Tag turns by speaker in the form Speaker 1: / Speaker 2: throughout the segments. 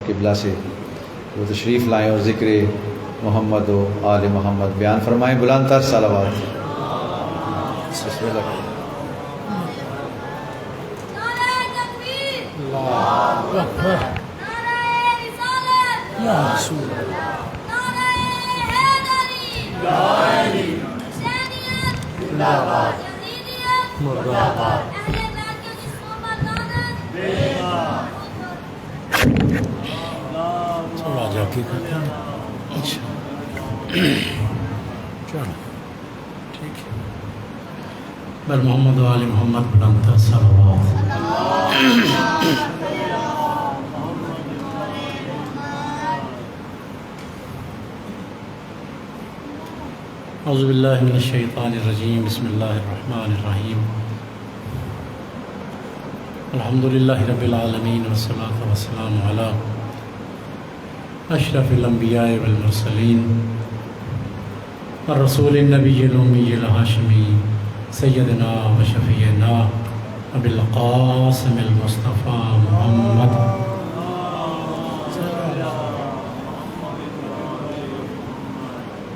Speaker 1: قبلہ سے وہ تشریف لائیں اور ذکر محمد و آل محمد بیان فرمائیں. بلند تر صلوات. بسم اللہ.
Speaker 2: اللہ اکبر یا رسول تھوڑا جا کے کرتے ہیں. اچھا چلو ٹھیک ہے. بل محمد و آل محمد بلند صلوات. اعوذ باللہ من الشیطان الرجیم. بسم اللہ الرحمن الرحیم. الحمد للہ رب العالمین والصلاة والسلام علی اشرف الانبیاء والمرسلین الرسول النبی الامی الہاشمی سیدنا و شفیعنا ابی القاسم المصطفیٰ محمد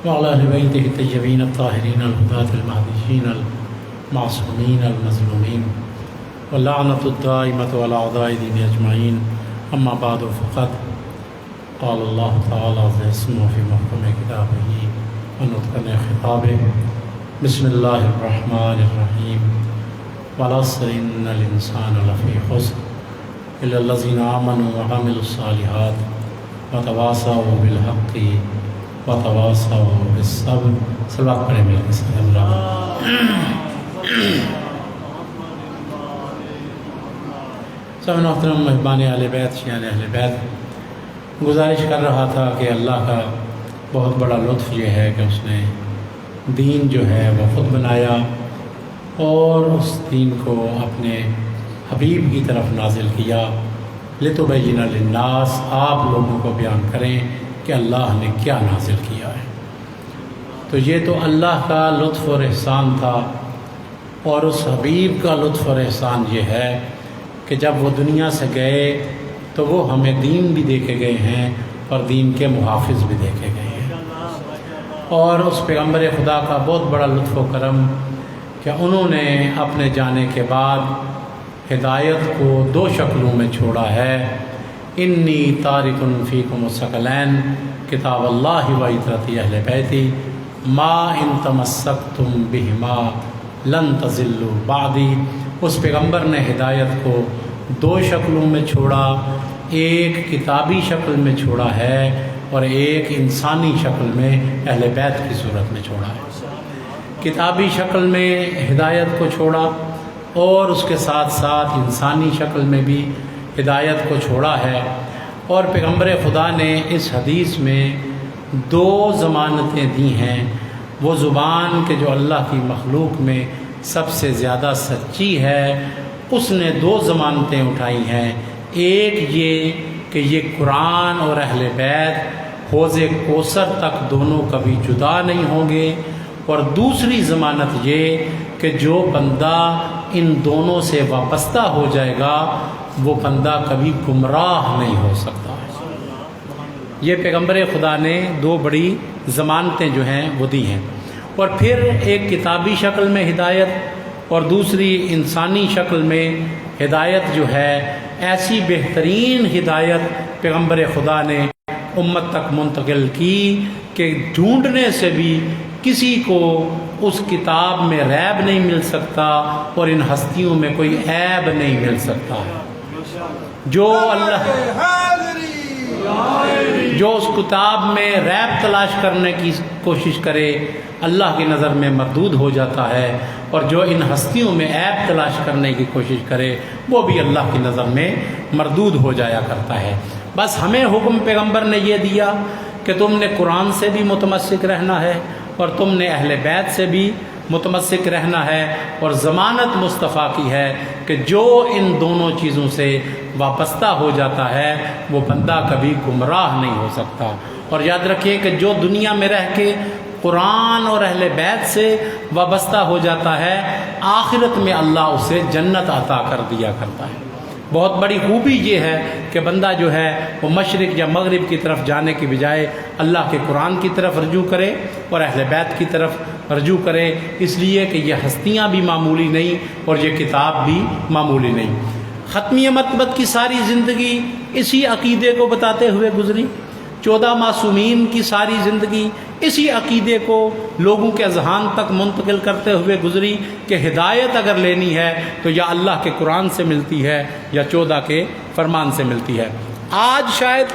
Speaker 2: وعلى أهل بيته الطيبين الطاهرين الهداة المهديين المعصومين المظلومين واللعنة الدائمة على أعداء الدين أجمعين. أما بعد فقد قال الله تعالى عز اسمه في محكم كتابه ونطقن خطابه. بسم الله الرحمن الرحيم. والعصر إن الإنسان لفي خسر إلا الذين آمنوا وعملوا الصالحات وتواصوا بالحق وتواصوا بالصبر. صلوات پڑھیں مل کے ساتھ سب محترم مہمان اہل بیت شیعان اہل بیت. گزارش کر رہا تھا کہ اللہ کا بہت بڑا لطف یہ ہے کہ اس نے دین جو ہے وہ خود بنایا اور اس دین کو اپنے حبیب کی طرف نازل کیا. لتبین للناس، آپ لوگوں کو بیان کریں کہ اللہ نے کیا نازل کیا ہے. تو یہ تو اللہ کا لطف اور احسان تھا، اور اس حبیب کا لطف اور احسان یہ ہے کہ جب وہ دنیا سے گئے تو وہ ہمیں دین بھی دے کے گئے ہیں اور دین کے محافظ بھی دے کے گئے ہیں. اور اس پیغمبر خدا کا بہت بڑا لطف و کرم کہ انہوں نے اپنے جانے کے بعد ہدایت کو دو شکلوں میں چھوڑا ہے. انی تارک فیکم الثقلین کتاب اللہ و عطرت اہل بیتی ما ان تمسکتم بہما لن تضلوا بعدی. اس پیغمبر نے ہدایت کو دو شکلوں میں چھوڑا، ایک کتابی شکل میں چھوڑا ہے اور ایک انسانی شکل میں اہل بیت کی صورت میں چھوڑا ہے. کتابی شکل میں ہدایت کو چھوڑا اور اس کے ساتھ ساتھ انسانی شکل میں بھی ہدایت کو چھوڑا ہے. اور پیغمبر خدا نے اس حدیث میں دو ضمانتیں دی ہیں. وہ زبان کہ جو اللہ کی مخلوق میں سب سے زیادہ سچی ہے، اس نے دو ضمانتیں اٹھائی ہیں. ایک یہ کہ یہ قرآن اور اہل بیت حوض کوثر تک دونوں کبھی جدا نہیں ہوں گے، اور دوسری ضمانت یہ کہ جو بندہ ان دونوں سے وابستہ ہو جائے گا وہ بندہ کبھی گمراہ نہیں ہو سکتا. یہ پیغمبر خدا نے دو بڑی ضمانتیں جو ہیں وہ دی ہیں. اور پھر ایک کتابی شکل میں ہدایت اور دوسری انسانی شکل میں ہدایت جو ہے، ایسی بہترین ہدایت پیغمبر خدا نے امت تک منتقل کی کہ ڈھونڈنے سے بھی کسی کو اس کتاب میں ریب نہیں مل سکتا اور ان ہستیوں میں کوئی عیب نہیں مل سکتا. جو اس کتاب میں ریب تلاش کرنے کی کوشش کرے اللہ کی نظر میں مردود ہو جاتا ہے، اور جو ان ہستیوں میں عیب تلاش کرنے کی کوشش کرے وہ بھی اللہ کی نظر میں مردود ہو جایا کرتا ہے. بس ہمیں حکم پیغمبر نے یہ دیا کہ تم نے قرآن سے بھی متمسک رہنا ہے اور تم نے اہل بیت سے بھی متمسک رہنا ہے، اور ضمانت مصطفیٰ کی ہے کہ جو ان دونوں چیزوں سے وابستہ ہو جاتا ہے وہ بندہ کبھی گمراہ نہیں ہو سکتا. اور یاد رکھیے کہ جو دنیا میں رہ کے قرآن اور اہل بیت سے وابستہ ہو جاتا ہے، آخرت میں اللہ اسے جنت عطا کر دیا کرتا ہے. بہت بڑی خوبی یہ ہے کہ بندہ جو ہے وہ مشرق یا مغرب کی طرف جانے کی بجائے اللہ کے قرآن کی طرف رجوع کرے اور اہل بیت کی طرف رجوع کرے، اس لیے کہ یہ ہستیاں بھی معمولی نہیں اور یہ کتاب بھی معمولی نہیں۔ ختمی مطبت کی ساری زندگی اسی عقیدے کو بتاتے ہوئے گزری، 14 معصومین کی ساری زندگی اسی عقیدے کو لوگوں کے اذہان تک منتقل کرتے ہوئے گزری کہ ہدایت اگر لینی ہے تو یا اللہ کے قرآن سے ملتی ہے یا 14 کے فرمان سے ملتی ہے۔ آج شاید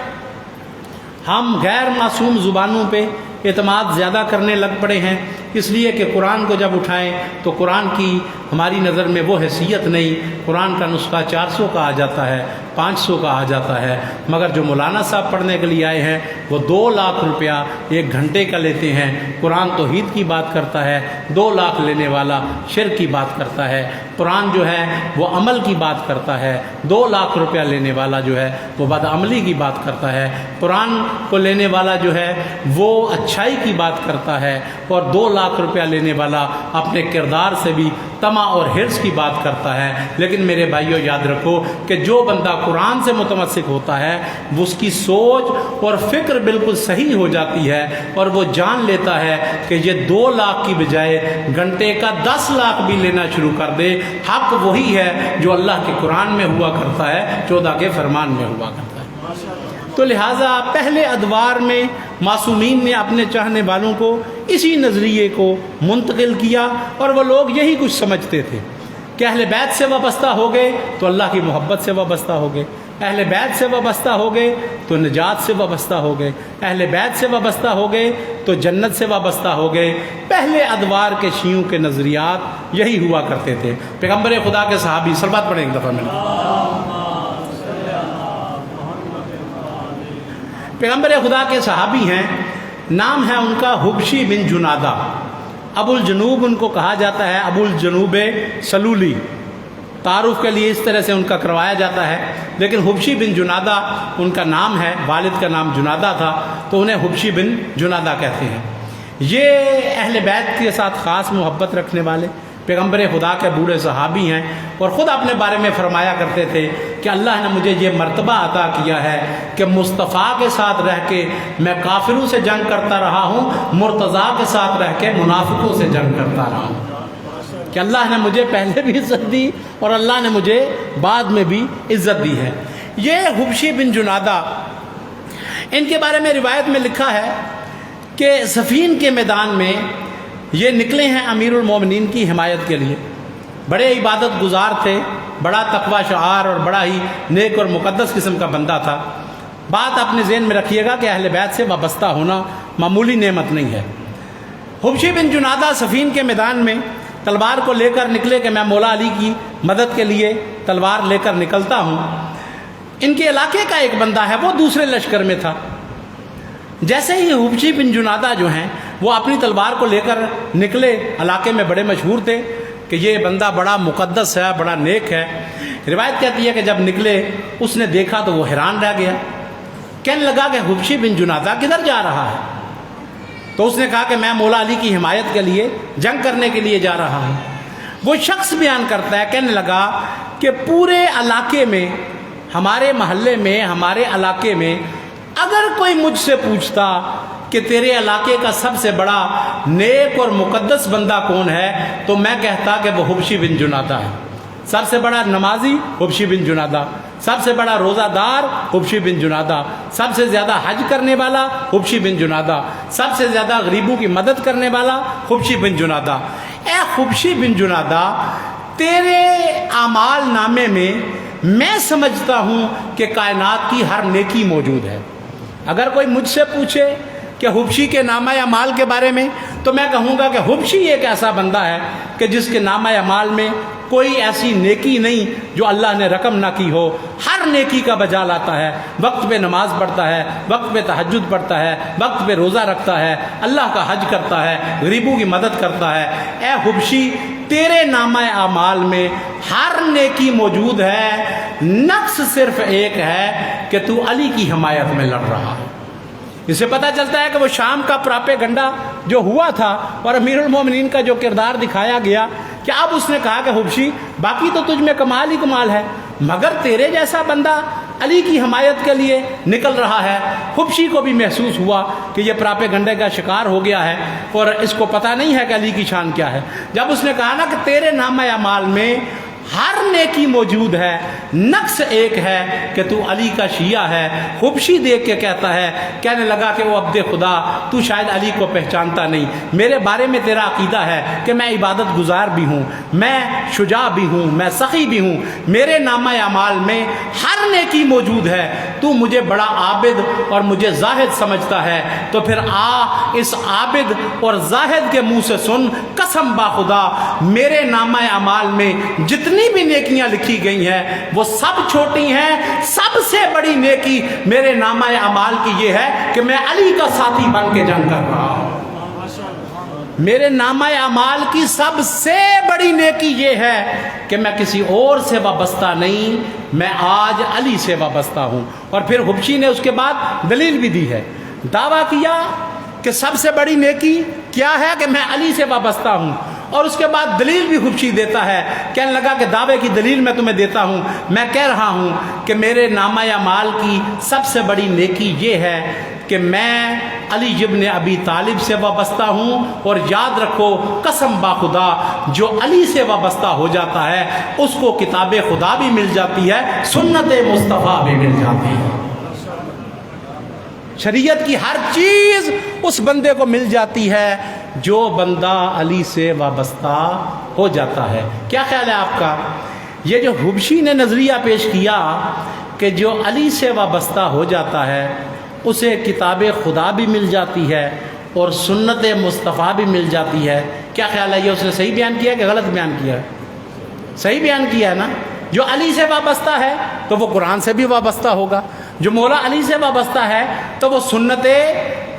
Speaker 2: ہم غیر معصوم زبانوں پہ اعتماد زیادہ کرنے لگ پڑے ہیں، اس لیے کہ قرآن کو جب اٹھائیں تو قرآن کی ہماری نظر میں وہ حیثیت نہیں۔ قرآن کا نسخہ 400 کا آ جاتا ہے، 500 کا آ جاتا ہے، مگر جو مولانا صاحب پڑھنے کے لیے آئے ہیں وہ 2 لاکھ روپیہ 1 گھنٹے کا لیتے ہیں۔ قرآن توحید کی بات کرتا ہے، 2 لاکھ لینے والا شرک کی بات کرتا ہے۔ قرآن جو ہے وہ عمل کی بات کرتا ہے، 2 لاکھ روپیہ لینے والا جو ہے وہ بدعملی کی بات کرتا ہے۔ قرآن کو لینے والا جو ہے وہ اچھائی کی بات کرتا ہے، اور 2 لاکھ روپیہ لینے والا اپنے کردار سے بھی طمع اور حرص کی بات کرتا ہے۔ لیکن میرے بھائیو یاد رکھو کہ جو بندہ قرآن سے متمسک ہوتا ہے وہ اس کی سوچ اور فکر بالکل صحیح ہو جاتی ہے، اور وہ جان لیتا ہے کہ یہ 2 لاکھ کی بجائے گھنٹے کا 10 لاکھ بھی لینا شروع کر دے، حق وہی ہے جو اللہ کے قرآن میں ہوا کرتا ہے، 14 کے فرمان میں ہوا کرتا ہے۔ تو لہٰذا پہلے ادوار میں معصومین نے اپنے چاہنے والوں کو اسی نظریے کو منتقل کیا، اور وہ لوگ یہی کچھ سمجھتے تھے کہ اہل بیت سے وابستہ ہو گئے تو اللہ کی محبت سے وابستہ ہو گئے، اہل بیت سے وابستہ ہو گئے تو نجات سے وابستہ ہو گئے، اہل بیت سے وابستہ ہو گئے تو جنت سے وابستہ ہو گئے۔ پہلے ادوار کے شیعوں کے نظریات یہی ہوا کرتے تھے۔ پیغمبر خدا کے صحابی، صلوات پڑھیں ایک دفعہ میں، پیغمبر خدا کے صحابی ہیں، نام ہے ان کا حبشی بن جنادہ، ابو الجنوب ان کو کہا جاتا ہے، ابو الجنوب سلولی، تعارف کے لیے اس طرح سے ان کا کروایا جاتا ہے، لیکن حبشی بن جنادہ ان کا نام ہے، والد کا نام جنادہ تھا تو انہیں حبشی بن جنادہ کہتے ہیں۔ یہ اہل بیت کے ساتھ خاص محبت رکھنے والے پیغمبر خدا کے بوڑھے صحابی ہیں، اور خود اپنے بارے میں فرمایا کرتے تھے کہ اللہ نے مجھے یہ مرتبہ عطا کیا ہے کہ مصطفیٰ کے ساتھ رہ کے میں کافروں سے جنگ کرتا رہا ہوں، مرتضیٰ کے ساتھ رہ کے منافقوں سے جنگ کرتا رہا ہوں، کہ اللہ نے مجھے پہلے بھی عزت دی اور اللہ نے مجھے بعد میں بھی عزت دی ہے۔ یہ حبشی بن جنادہ، ان کے بارے میں روایت میں لکھا ہے کہ صفین کے میدان میں یہ نکلے ہیں امیر المومنین کی حمایت کے لیے۔ بڑے عبادت گزار تھے، بڑا تقوی شعار اور بڑا ہی نیک اور مقدس قسم کا بندہ تھا۔ بات اپنے ذہن میں رکھیے گا کہ اہل بیت سے وابستہ ہونا معمولی نعمت نہیں ہے۔ حبشی بن جنادہ صفین کے میدان میں تلوار کو لے کر نکلے کہ میں مولا علی کی مدد کے لیے تلوار لے کر نکلتا ہوں۔ ان کے علاقے کا ایک بندہ ہے، وہ دوسرے لشکر میں تھا۔ جیسے ہی حبشی بن جنادہ جو ہیں وہ اپنی تلوار کو لے کر نکلے، علاقے میں بڑے مشہور تھے کہ یہ بندہ بڑا مقدس ہے، بڑا نیک ہے۔ روایت کہتی ہے کہ جب نکلے اس نے دیکھا تو وہ حیران رہ گیا، کہنے لگا کہ حبشی بن جنادہ کدھر جا رہا ہے؟ تو اس نے کہا کہ میں مولا علی کی حمایت کے لیے جنگ کرنے کے لیے جا رہا ہوں۔ وہ شخص بیان کرتا ہے، کہنے لگا کہ پورے علاقے میں، ہمارے محلے میں، ہمارے علاقے میں اگر کوئی مجھ سے پوچھتا کہ تیرے علاقے کا سب سے بڑا نیک اور مقدس بندہ کون ہے تو میں کہتا کہ وہ حبشی بن جنادہ ہے۔ سب سے بڑا نمازی حبشی بن جنادہ، سب سے بڑا روزہ دار حبشی بن جنادہ، سب سے زیادہ حج کرنے والا حبشی بن جنادہ، سب سے زیادہ غریبوں کی مدد کرنے والا حبشی بن جنادہ۔ اے حبشی بن جنادہ، تیرے اعمال نامے میں میں سمجھتا ہوں کہ کائنات کی ہر نیکی موجود ہے۔ اگر کوئی مجھ سے پوچھے کہ حبشی کے نامہ اعمال کے بارے میں تو میں کہوں گا کہ حبشی ایک ایسا بندہ ہے کہ جس کے نامہ اعمال میں کوئی ایسی نیکی نہیں جو اللہ نے رقم نہ کی ہو، ہر نیکی کا بجا لاتا ہے، وقت پہ نماز پڑھتا ہے، وقت پہ تہجد پڑھتا ہے، وقت پہ روزہ رکھتا ہے، اللہ کا حج کرتا ہے، غریبوں کی مدد کرتا ہے۔ اے حبشی، تیرے نامہ اعمال میں ہر نیکی موجود ہے، نقص صرف ایک ہے کہ تو علی کی حمایت میں لڑ رہا ہے۔ اس سے پتہ چلتا ہے کہ وہ شام کا پراپے گنڈا جو ہوا تھا اور امیر المومنین کا جو کردار دکھایا گیا کہ اب اس نے کہا کہ حبشی، باقی تو تجھ میں کمال ہی کمال ہے، مگر تیرے جیسا بندہ علی کی حمایت کے لیے نکل رہا ہے۔ حبشی کو بھی محسوس ہوا کہ یہ پراپیگنڈے کا شکار ہو گیا ہے اور اس کو پتہ نہیں ہے کہ علی کی شان کیا ہے۔ جب اس نے کہا نا کہ تیرے نامہ اعمال میں ہر نیکی موجود ہے، نقص ایک ہے کہ تو علی کا شیعہ ہے، حبشی دیکھ کے کہتا ہے، کہنے لگا کہ وہ عبد خدا تو شاید علی کو پہچانتا نہیں، میرے بارے میں تیرا عقیدہ ہے کہ میں عبادت گزار بھی ہوں، میں شجاع بھی ہوں، میں سخی بھی ہوں، میرے نامہ اعمال میں ہر نیکی موجود ہے، تو مجھے بڑا عابد اور مجھے زاہد سمجھتا ہے، تو پھر اس عابد اور زاہد کے منہ سے سن، قسم با خدا میرے نامہ اعمال میں جتنی بھی نیکیاں لکھی گئی ہیں وہ سب چھوٹی ہیں، سب سے بڑی نیکی میرے نامہ اعمال کی یہ ہے کہ میں علی کا ساتھی بن کے جنگ کر رہا ہوں۔ میرے نامہ اعمال کی سب سے بڑی نیکی یہ ہے کہ میں کسی اور سے وابستہ نہیں، میں آج علی سے وابستہ ہوں۔ اور پھر حبشی نے اس کے بعد دلیل بھی دی ہے، دعویٰ کیا کہ سب سے بڑی نیکی کیا ہے کہ میں علی سے وابستہ ہوں، اور اس کے بعد دلیل بھی حبشی دیتا ہے، کہنے لگا کہ دعوے کی دلیل میں تمہیں دیتا ہوں، میں کہہ رہا ہوں کہ میرے نامہ اعمال کی سب سے بڑی نیکی یہ ہے کہ میں علی ابن ابی طالب سے وابستہ ہوں، اور یاد رکھو قسم با خدا جو علی سے وابستہ ہو جاتا ہے اس کو کتاب خدا بھی مل جاتی ہے، سنت مصطفیٰ بھی مل جاتی ہے، شریعت کی ہر چیز اس بندے کو مل جاتی ہے جو بندہ علی سے وابستہ ہو جاتا ہے۔ کیا خیال ہے آپ کا؟ یہ جو حبشی نے نظریہ پیش کیا کہ جو علی سے وابستہ ہو جاتا ہے اسے کتاب خدا بھی مل جاتی ہے اور سنت مصطفیٰ بھی مل جاتی ہے، کیا خیال ہے یہ اس نے صحیح بیان کیا کہ غلط بیان کیا ہے؟ صحیح بیان کیا ہے نا۔ جو علی سے وابستہ ہے تو وہ قرآن سے بھی وابستہ ہوگا، جو مولا علی سے وابستہ ہے تو وہ سنت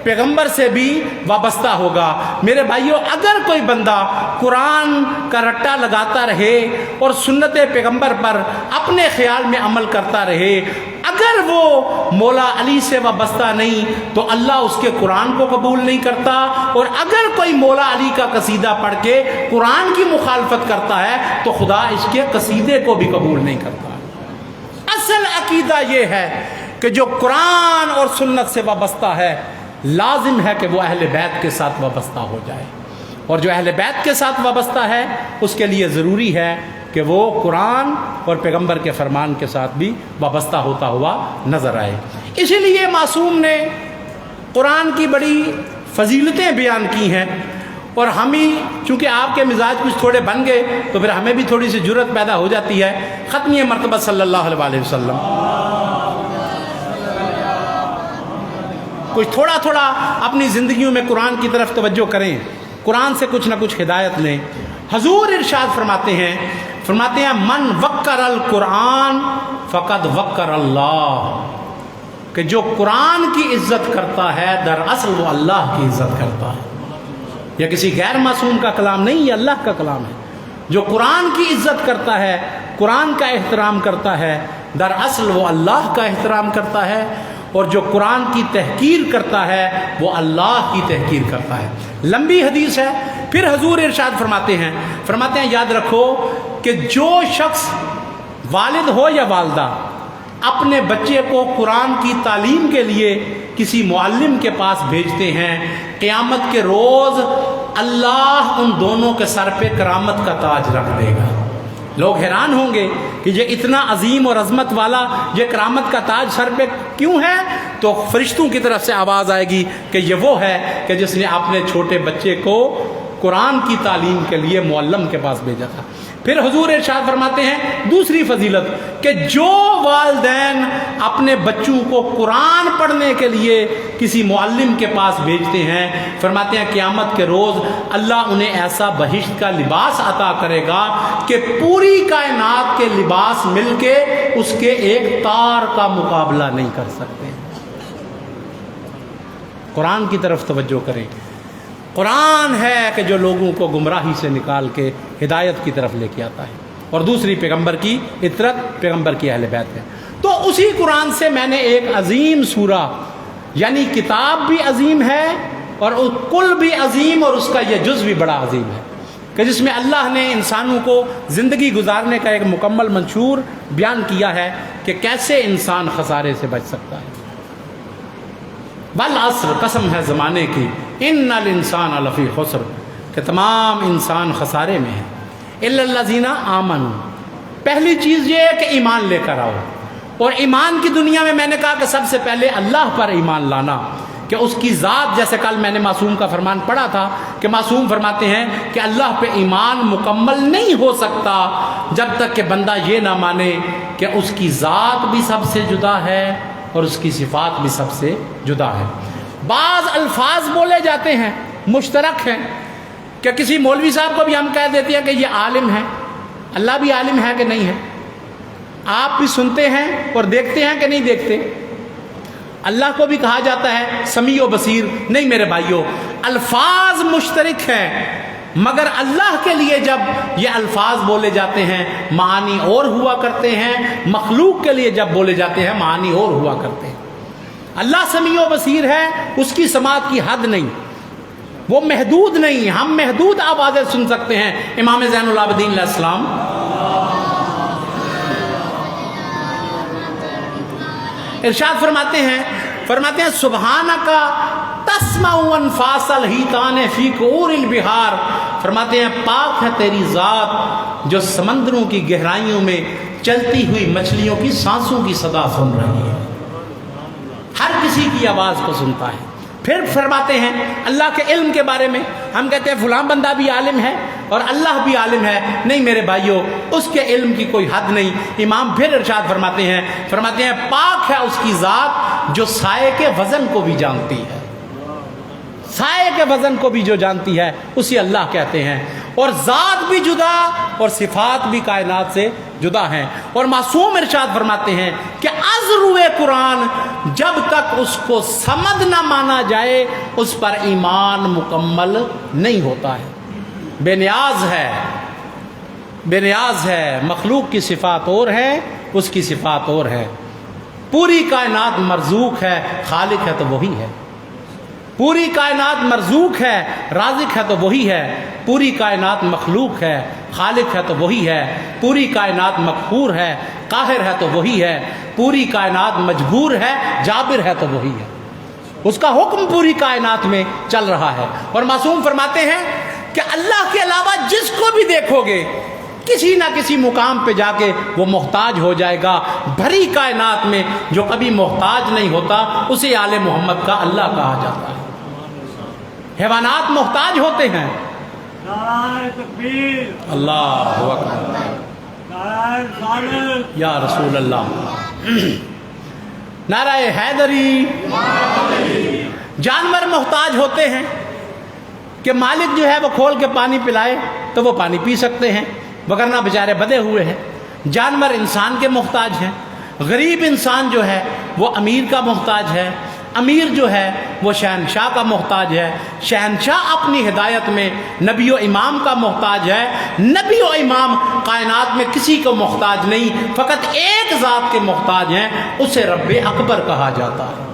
Speaker 2: پیغمبر سے بھی وابستہ ہوگا۔ میرے بھائیوں، اگر کوئی بندہ قرآن کا رٹا لگاتا رہے اور سنت پیغمبر پر اپنے خیال میں عمل کرتا رہے، اگر وہ مولا علی سے وابستہ نہیں تو اللہ اس کے قرآن کو قبول نہیں کرتا، اور اگر کوئی مولا علی کا قصیدہ پڑھ کے قرآن کی مخالفت کرتا ہے تو خدا اس کے قصیدے کو بھی قبول نہیں کرتا۔ اصل عقیدہ یہ ہے کہ جو قرآن اور سنت سے وابستہ ہے لازم ہے کہ وہ اہل بیت کے ساتھ وابستہ ہو جائے، اور جو اہل بیت کے ساتھ وابستہ ہے اس کے لیے ضروری ہے کہ وہ قرآن اور پیغمبر کے فرمان کے ساتھ بھی وابستہ ہوتا ہوا نظر آئے۔ اسی لیے معصوم نے قرآن کی بڑی فضیلتیں بیان کی ہیں، اور ہم ہی چونکہ آپ کے مزاج کچھ تھوڑے بن گئے تو پھر ہمیں بھی تھوڑی سی جرت پیدا ہو جاتی ہے۔ ختمی مرتبہ صلی اللہ علیہ وسلم کچھ تھوڑا تھوڑا اپنی زندگیوں میں قرآن کی طرف توجہ کریں، قرآن سے کچھ نہ کچھ ہدایت لیں۔ حضور ارشاد فرماتے ہیں من وقر القرآن فقد وقر اللہ، کہ جو قرآن کی عزت کرتا ہے دراصل وہ اللہ کی عزت کرتا ہے۔ یہ کسی غیر معصوم کا کلام نہیں، یہ اللہ کا کلام ہے۔ جو قرآن کی عزت کرتا ہے، قرآن کا احترام کرتا ہے، دراصل وہ اللہ کا احترام کرتا ہے، اور جو قرآن کی تحقیر کرتا ہے وہ اللہ کی تحقیر کرتا ہے۔ لمبی حدیث ہے۔ پھر حضور ارشاد فرماتے ہیں یاد رکھو کہ جو شخص والد ہو یا والدہ اپنے بچے کو قرآن کی تعلیم کے لیے کسی معلم کے پاس بھیجتے ہیں، قیامت کے روز اللہ ان دونوں کے سر پہ کرامت کا تاج رکھ دے گا۔ لوگ حیران ہوں گے کہ یہ اتنا عظیم اور عظمت والا یہ کرامت کا تاج سر پہ کیوں ہے؟ تو فرشتوں کی طرف سے آواز آئے گی کہ یہ وہ ہے کہ جس نے اپنے چھوٹے بچے کو قرآن کی تعلیم کے لیے معلم کے پاس بھیجا تھا۔ پھر حضور ارشاد فرماتے ہیں دوسری فضیلت کہ جو والدین اپنے بچوں کو قرآن پڑھنے کے لیے کسی معلم کے پاس بھیجتے ہیں، فرماتے ہیں قیامت کے روز اللہ انہیں ایسا بہشت کا لباس عطا کرے گا کہ پوری کائنات کے لباس مل کے اس کے ایک تار کا مقابلہ نہیں کر سکتے۔ قرآن کی طرف توجہ کریں۔ قرآن ہے کہ جو لوگوں کو گمراہی سے نکال کے ہدایت کی طرف لے کے آتا ہے، اور دوسری پیغمبر کی اطرت، پیغمبر کی اہل بیت ہے۔ تو اسی قرآن سے میں نے ایک عظیم سورہ، یعنی کتاب بھی عظیم ہے اور کل بھی عظیم، اور اس کا یہ جز بھی بڑا عظیم ہے۔ کہ جس میں اللہ نے انسانوں کو زندگی گزارنے کا ایک مکمل منشور بیان کیا ہے کہ کیسے انسان خسارے سے بچ سکتا ہے۔ والعصر، قسم ہے زمانے کی، ان الانسان لفی خسر، کہ تمام انسان خسارے میں ہیں، الا الذین آمنوا، پہلی چیز یہ ہے کہ ایمان لے کر آؤ، اور ایمان کی دنیا میں نے کہا کہ سب سے پہلے اللہ پر ایمان لانا، کہ اس کی ذات، جیسے کل میں نے معصوم کا فرمان پڑھا تھا کہ معصوم فرماتے ہیں کہ اللہ پہ ایمان مکمل نہیں ہو سکتا جب تک کہ بندہ یہ نہ مانے کہ اس کی ذات بھی سب سے جدا ہے اور اس کی صفات بھی سب سے جدا ہے۔ بعض الفاظ بولے جاتے ہیں مشترک ہیں، کہ کسی مولوی صاحب کو بھی ہم کہہ دیتے ہیں کہ یہ عالم ہے، اللہ بھی عالم ہے کہ نہیں ہے؟ آپ بھی سنتے ہیں اور دیکھتے ہیں کہ نہیں دیکھتے؟ اللہ کو بھی کہا جاتا ہے سمیع و بصیر، نہیں میرے بھائیوں، الفاظ مشترک ہیں، مگر اللہ کے لیے جب یہ الفاظ بولے جاتے ہیں معانی اور ہوا کرتے ہیں، مخلوق کے لیے جب بولے جاتے ہیں معانی اور ہوا کرتے ہیں۔ اللہ سمیع و بصیر ہے، اس کی سماعت کی حد نہیں، وہ محدود نہیں، ہم محدود آوازیں سن سکتے ہیں۔ امام زین العابدین علیہ السلام ارشاد فرماتے ہیں سبحانک تسمع انفاس الحیتان فی قعور البحار، فرماتے ہیں پاک ہے تیری ذات جو سمندروں کی گہرائیوں میں چلتی ہوئی مچھلیوں کی سانسوں کی صدا سن رہی ہے، ہر کسی کی آواز کو سنتا ہے۔ پھر فرماتے ہیں اللہ کے علم کے بارے میں، ہم کہتے ہیں فلاں بندہ بھی عالم ہے اور اللہ بھی عالم ہے، نہیں میرے بھائیوں، اس کے علم کی کوئی حد نہیں۔ امام پھر ارشاد فرماتے ہیں پاک ہے اس کی ذات جو سائے کے وزن کو بھی جانتی ہے، سائے کے وزن کو بھی جو جانتی ہے اسی اللہ کہتے ہیں، اور ذات بھی جدا اور صفات بھی کائنات سے جدا ہیں۔ اور معصوم ارشاد فرماتے ہیں کہ ازروے قرآن جب تک اس کو سمجھ نہ مانا جائے اس پر ایمان مکمل نہیں ہوتا ہے۔ بے نیاز ہے، مخلوق کی صفات اور ہے، اس کی صفات اور ہے۔ پوری کائنات مرزوق ہے، خالق ہے تو وہی ہے۔ پوری کائنات مرزوق ہے، رازق ہے تو وہی ہے۔ پوری کائنات مخلوق ہے، خالق ہے تو وہی ہے۔ پوری کائنات مقہور ہے، قاہر ہے تو وہی ہے۔ پوری کائنات مجبور ہے، جابر ہے تو وہی ہے۔ اس کا حکم پوری کائنات میں چل رہا ہے۔ اور معصوم فرماتے ہیں کہ اللہ کے علاوہ جس کو بھی دیکھو گے کسی نہ کسی مقام پہ جا کے وہ محتاج ہو جائے گا۔ بھری کائنات میں جو کبھی محتاج نہیں ہوتا اسے آل محمد کا اللہ کہا جاتا ہے۔ حیوانات محتاج ہوتے ہیں،
Speaker 3: نعرہ تکبیر،
Speaker 2: اللہ اکبر،
Speaker 3: نعرہ رسالت،
Speaker 2: یا رسول اللہ، نعرہ حیدری۔ جانور محتاج ہوتے ہیں کہ مالک جو ہے وہ کھول کے پانی پلائے تو وہ پانی پی سکتے ہیں، وگرنہ بیچارے بدے ہوئے ہیں۔ جانور انسان کے محتاج ہیں، غریب انسان جو ہے وہ امیر کا محتاج ہے، امیر جو ہے وہ شہنشاہ کا محتاج ہے، شہنشاہ اپنی ہدایت میں نبی و امام کا محتاج ہے، نبی و امام کائنات میں کسی کو محتاج نہیں، فقط ایک ذات کے محتاج ہیں، اسے رب اکبر کہا جاتا ہے۔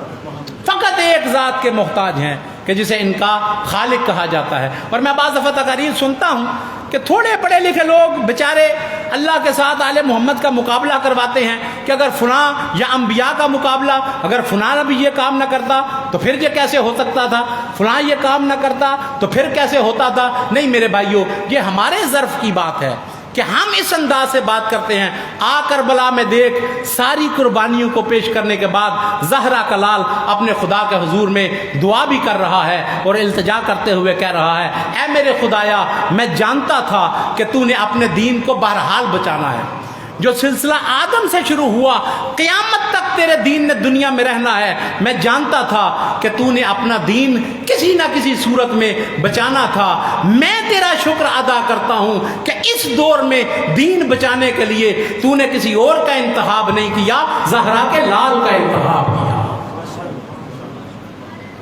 Speaker 2: فقط ایک ذات کے محتاج ہیں کہ جسے ان کا خالق کہا جاتا ہے۔ اور میں بعض دفعہ تقاریر سنتا ہوں کہ تھوڑے پڑھے لکھے لوگ بیچارے اللہ کے ساتھ آل محمد کا مقابلہ کرواتے ہیں کہ اگر فلاں یا انبیاء کا مقابلہ، اگر فلاں بھی یہ کام نہ کرتا تو پھر یہ کیسے ہو سکتا تھا، فلاں یہ کام نہ کرتا تو پھر کیسے ہوتا تھا۔ نہیں میرے بھائیوں، یہ ہمارے ظرف کی بات ہے کہ ہم اس انداز سے بات کرتے ہیں۔ آ کربلا میں دیکھ، ساری قربانیوں کو پیش کرنے کے بعد زہرا کا لال اپنے خدا کے حضور میں دعا بھی کر رہا ہے اور التجا کرتے ہوئے کہہ رہا ہے، اے میرے خدایا، میں جانتا تھا کہ تو نے اپنے دین کو بہرحال بچانا ہے۔ جو سلسلہ آدم سے شروع ہوا قیامت تک تیرے دین نے دنیا میں رہنا ہے، میں جانتا تھا کہ تو نے اپنا دین کسی نہ کسی صورت میں بچانا تھا۔ میں تیرا شکر ادا کرتا ہوں کہ اس دور میں دین بچانے کے لیے تو نے کسی اور کا انتخاب نہیں کیا، زہرا کے لال کا انتخاب کیا۔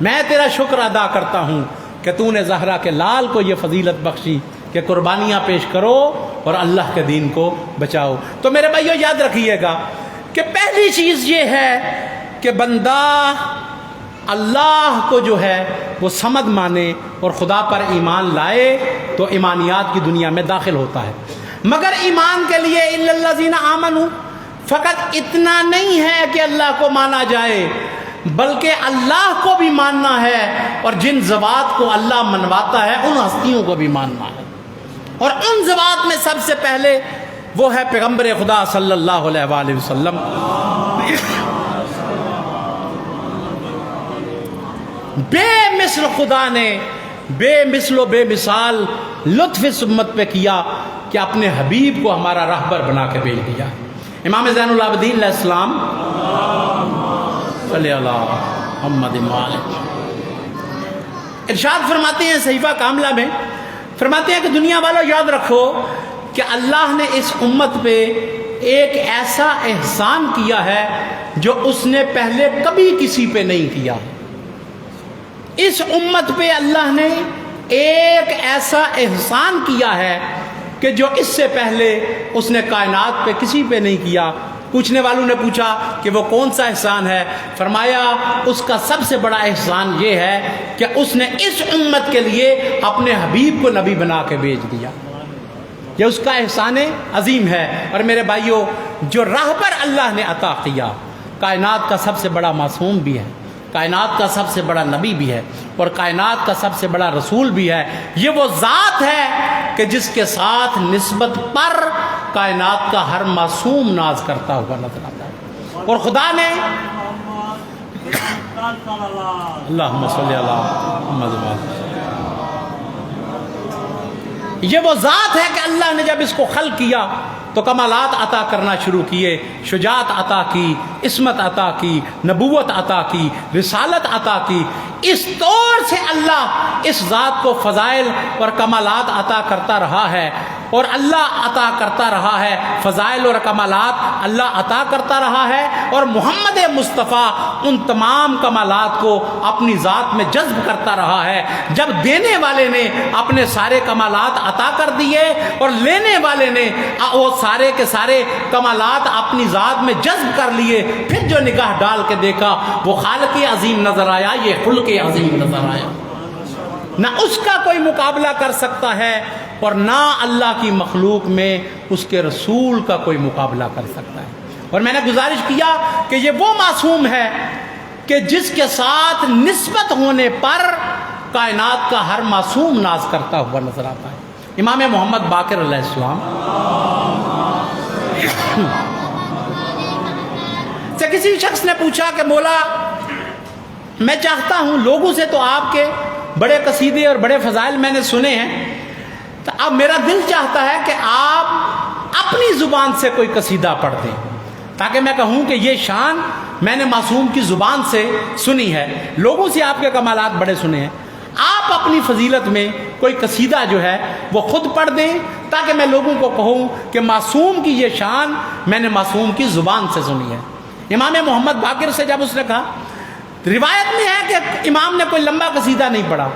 Speaker 2: میں تیرا شکر ادا کرتا ہوں کہ تو نے زہرا کے لال کو یہ فضیلت بخشی کہ قربانیاں پیش کرو اور اللہ کے دین کو بچاؤ۔ تو میرے بھائیو یاد رکھیے گا کہ پہلی چیز یہ ہے کہ بندہ اللہ کو جو ہے وہ سمجھ مانے اور خدا پر ایمان لائے، تو ایمانیات کی دنیا میں داخل ہوتا ہے۔ مگر ایمان کے لیے الا الذین آمنوا فقط اتنا نہیں ہے کہ اللہ کو مانا جائے، بلکہ اللہ کو بھی ماننا ہے، اور جن ذوات کو اللہ منواتا ہے ان ہستیوں کو بھی ماننا ہے، اور ان ذوات میں سب سے پہلے وہ ہے پیغمبر خدا صلی اللہ علیہ وآلہ وسلم۔ بے مثل خدا نے بے مثل و بے مثال لطف اس امت پہ کیا کہ اپنے حبیب کو ہمارا راہبر بنا کے بھیج دیا۔ امام زین العابدین علیہ السلام صلی اللہ محمد ارشاد فرماتے ہیں صحیفہ کاملہ میں، فرماتے ہیں کہ دنیا والوں یاد رکھو کہ اللہ نے اس امت پہ ایک ایسا احسان کیا ہے جو اس نے پہلے کبھی کسی پہ نہیں کیا۔ اس امت پہ اللہ نے ایک ایسا احسان کیا ہے کہ جو اس سے پہلے اس نے کائنات پہ کسی پہ نہیں کیا۔ پوچھنے والوں نے پوچھا کہ وہ کون سا احسان ہے؟ فرمایا اس کا سب سے بڑا احسان یہ ہے کہ اس نے اس امت کے لیے اپنے حبیب کو نبی بنا کے بھیج دیا۔ یہ اس کا احسان عظیم ہے۔ اور میرے بھائیوں، جو راہبر اللہ نے عطا کیا، کائنات کا سب سے بڑا معصوم بھی ہے، کائنات کا سب سے بڑا نبی بھی ہے، اور کائنات کا سب سے بڑا رسول بھی ہے۔ یہ وہ ذات ہے کہ جس کے ساتھ نسبت پر کائنات کا ہر معصوم ناز کرتا ہوا نظر آتا ہے۔ اور خدا نے اللہم صلی علی محمد وآلہ، یہ وہ ذات ہے کہ اللہ نے جب اس کو خلق کیا تو کمالات عطا کرنا شروع کیے، شجاعت عطا کی، عصمت عطا کی، نبوت عطا کی، رسالت عطا کی۔ اس طور سے اللہ اس ذات کو فضائل اور کمالات عطا کرتا رہا ہے، اور اللہ عطا کرتا رہا ہے، فضائل اور کمالات اللہ عطا کرتا رہا ہے، اور محمد مصطفیٰ ان تمام کمالات کو اپنی ذات میں جذب کرتا رہا ہے۔ جب دینے والے نے اپنے سارے کمالات عطا کر دیے اور لینے والے نے وہ سارے کے سارے کمالات اپنی ذات میں جذب کر لیے، پھر جو نگاہ ڈال کے دیکھا وہ خالق عظیم نظر آیا، یہ خلق عظیم نظر آیا۔ نہ اس کا کوئی مقابلہ کر سکتا ہے، اور نہ اللہ کی مخلوق میں اس کے رسول کا کوئی مقابلہ کر سکتا ہے۔ اور میں نے گزارش کیا کہ یہ وہ معصوم ہے کہ جس کے ساتھ نسبت ہونے پر کائنات کا ہر معصوم ناز کرتا ہوا نظر آتا ہے۔ امام محمد باقر علیہ السلام سے کسی شخص نے پوچھا کہ مولا، میں چاہتا ہوں، لوگوں سے تو آپ کے بڑے قصیدے اور بڑے فضائل میں نے سنے ہیں، تو اب میرا دل چاہتا ہے کہ آپ اپنی زبان سے کوئی قصیدہ پڑھ دیں تاکہ میں کہوں کہ یہ شان میں نے معصوم کی زبان سے سنی ہے۔ لوگوں سے آپ کے کمالات بڑے سنے ہیں، آپ اپنی فضیلت میں کوئی قصیدہ جو ہے وہ خود پڑھ دیں تاکہ میں لوگوں کو کہوں کہ معصوم کی یہ شان میں نے معصوم کی زبان سے سنی ہے۔ امام محمد باقر سے جب اس نے کہا، روایت میں ہے کہ امام نے کوئی لمبا قصیدہ نہیں پڑھا،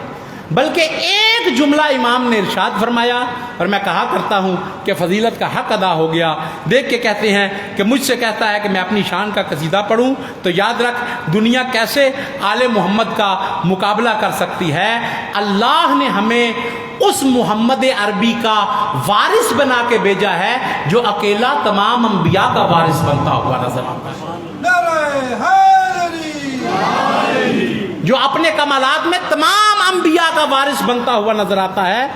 Speaker 2: بلکہ ایک جملہ امام نے ارشاد فرمایا، اور میں کہا کرتا ہوں کہ فضیلت کا حق ادا ہو گیا۔ دیکھ کے کہتے ہیں کہ مجھ سے کہتا ہے کہ میں اپنی شان کا قصیدہ پڑھوں، تو یاد رکھ دنیا کیسے آل محمد کا مقابلہ کر سکتی ہے۔ اللہ نے ہمیں اس محمد عربی کا وارث بنا کے بھیجا ہے جو اکیلا تمام انبیاء کا وارث بنتا ہوا نظر آتا ہے، جو اپنے کمالات میں تمام انبیاء کا وارث بنتا ہوا نظر آتا ہے۔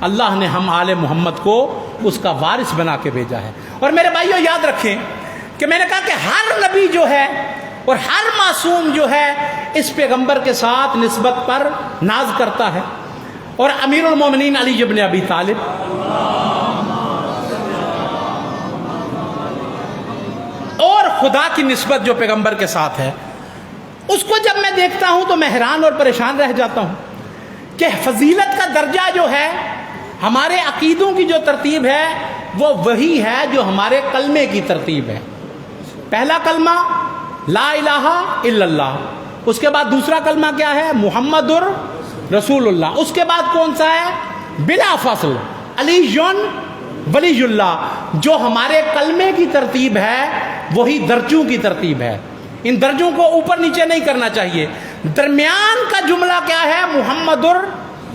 Speaker 2: اللہ نے ہم آل محمد کو اس کا وارث بنا کے بھیجا ہے۔ اور میرے بھائیوں یاد رکھیں کہ میں نے کہا کہ ہر نبی جو ہے اور ہر معصوم جو ہے اس پیغمبر کے ساتھ نسبت پر ناز کرتا ہے، اور امیر المومنین علی بن ابی طالب اور خدا کی نسبت جو پیغمبر کے ساتھ ہے، اس کو جب میں دیکھتا ہوں تو میں حیران اور پریشان رہ جاتا ہوں کہ فضیلت کا درجہ جو ہے، ہمارے عقیدوں کی جو ترتیب ہے وہ وہی ہے جو ہمارے کلمے کی ترتیب ہے۔ پہلا کلمہ لا الہ الا اللہ، اس کے بعد دوسرا کلمہ کیا ہے؟ محمد رسول اللہ، اس کے بعد کون سا ہے؟ بلا فصل علی ولی اللہ۔ جو ہمارے کلمے کی ترتیب ہے وہی درجوں کی ترتیب ہے، ان درجوں کو اوپر نیچے نہیں کرنا چاہیے۔ درمیان کا جملہ کیا ہے؟ محمد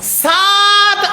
Speaker 2: 7